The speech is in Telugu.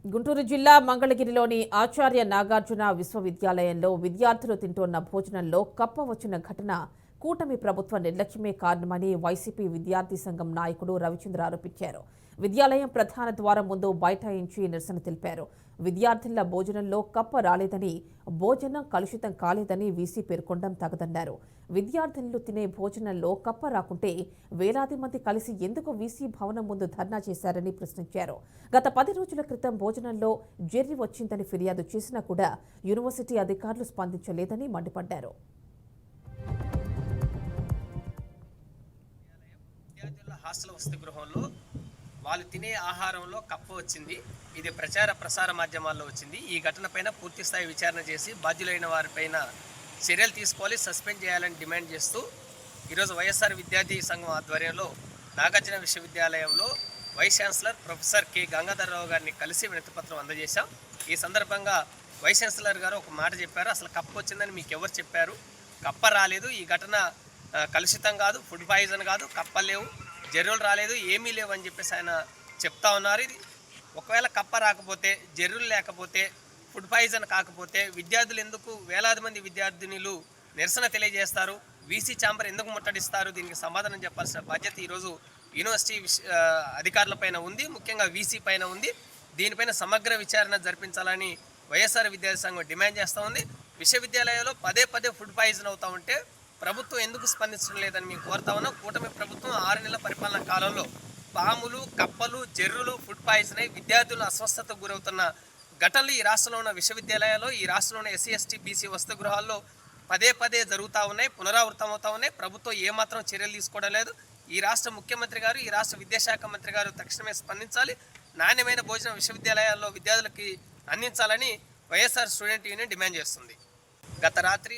గుంటూరు జిల్లా మంగళగిరిలోని ఆచార్య నాగార్జున విశ్వవిద్యాలయంలో విద్యార్థులు తింటున్న భోజనంలో కప్ప వచ్చిన ఘటన కూటమి ప్రభుత్వ నిర్లక్ష్యమే కారణమని వైసీపీ విద్యార్థి సంఘం నాయకుడు రవిచంద్ర ఆరోపించారు. విద్యాలయం ప్రధాన ద్వారం ముందు బైఠాయించి నిరసన తెలిపారు. విద్యార్థుల భోజనంలో కప్ప రాలేదని, భోజనం కలుషితం కాలేదని వీసీ పేర్కొనడం తగదన్నారు. విద్యార్థులు తినే భోజనంలో కప్ప రాకుంటే వేలాది మంది కలిసి ఎందుకు వీసీ భవనం ముందు ధర్నా చేశారని ప్రశ్నించారు. గత 10 రోజుల క్రితం భోజనంలో జెర్రీ వచ్చిందని ఫిర్యాదు చేసినా కూడా యూనివర్సిటీ అధికారులు స్పందించలేదని మండిపడ్డారు. హాస్టల్ వసతి గృహంలో వాళ్ళు తినే ఆహారంలో కప్ప వచ్చింది. ఇది ప్రచార ప్రసార మాధ్యమాల్లో వచ్చింది. ఈ ఘటనపైన పూర్తిస్థాయి విచారణ చేసి బాధ్యులైన వారిపైన చర్యలు తీసుకోవాలి, సస్పెండ్ చేయాలని డిమాండ్ చేస్తూ ఈరోజు వైఎస్ఆర్ విద్యార్థి సంఘం ఆధ్వర్యంలో నాగార్జున విశ్వవిద్యాలయంలో vice chancellor professor K Gangadhara Rao గారిని కలిసి వినతిపత్రం అందజేశాం. ఈ సందర్భంగా వైస్ ఛాన్సలర్ గారు ఒక మాట చెప్పారు. అసలు కప్ప వచ్చిందని మీకు ఎవరు చెప్పారు? కప్ప రాలేదు. ఈ ఘటన కలుషితం కాదు, ఫుడ్ పాయిజన్ కాదు, కప్పలు లేవు, జర్రులు రాలేదు, ఏమీ లేవు అని చెప్పేసి ఆయన చెప్తా ఉన్నారు. ఇది ఒకవేళ కప్ప రాకపోతే, జర్రులు లేకపోతే, ఫుడ్ పాయిజన్ కాకపోతే విద్యార్థులు ఎందుకు వేలాది మంది విద్యార్థినులు నిరసన తెలియజేస్తారు? వీసీ ఛాంబర్ ఎందుకు ముట్టడిస్తారు? దీనికి సమాధానం చెప్పాల్సిన బాధ్యత ఈరోజు యూనివర్సిటీ అధికారులపైన ఉంది, ముఖ్యంగా వీసీ పైన ఉంది. దీనిపైన సమగ్ర విచారణ జరిపించాలని వైఎస్ఆర్ విద్యార్థి సంఘం డిమాండ్ చేస్తూ ఉంది. విశ్వవిద్యాలయాల్లో పదే ఫుడ్ పాయిజన్ అవుతూ ఉంటే ప్రభుత్వం ఎందుకు స్పందించడం లేదని మేము కోరుతా ఉన్నాం. కూటమి ప్రభుత్వం 6 నెలల పరిపాలన కాలంలో పాములు, కప్పలు, జర్రులు ఫుడ్ పాయిజన్ అయి విద్యార్థులు అస్వస్థతకు గురవుతున్న ఘటనలు ఈ రాష్ట్రంలో ఉన్న విశ్వవిద్యాలయాల్లో, ఈ రాష్ట్రంలో ఉన్న ఎస్సీ, ఎస్టీ, బీసీ వసతి గృహాల్లో పదే జరుగుతూ ఉన్నాయి, పునరావృతం అవుతూ ఉన్నాయి. ప్రభుత్వం ఏమాత్రం చర్యలు తీసుకోవడం లేదు. ఈ రాష్ట్ర ముఖ్యమంత్రి గారు, ఈ రాష్ట్ర విద్యాశాఖ మంత్రి గారు తక్షణమే స్పందించాలి. నాణ్యమైన భోజనం విశ్వవిద్యాలయాల్లో విద్యార్థులకి అందించాలని వైఎస్ఆర్ స్టూడెంట్ యూనియన్ డిమాండ్ చేస్తుంది. గత రాత్రి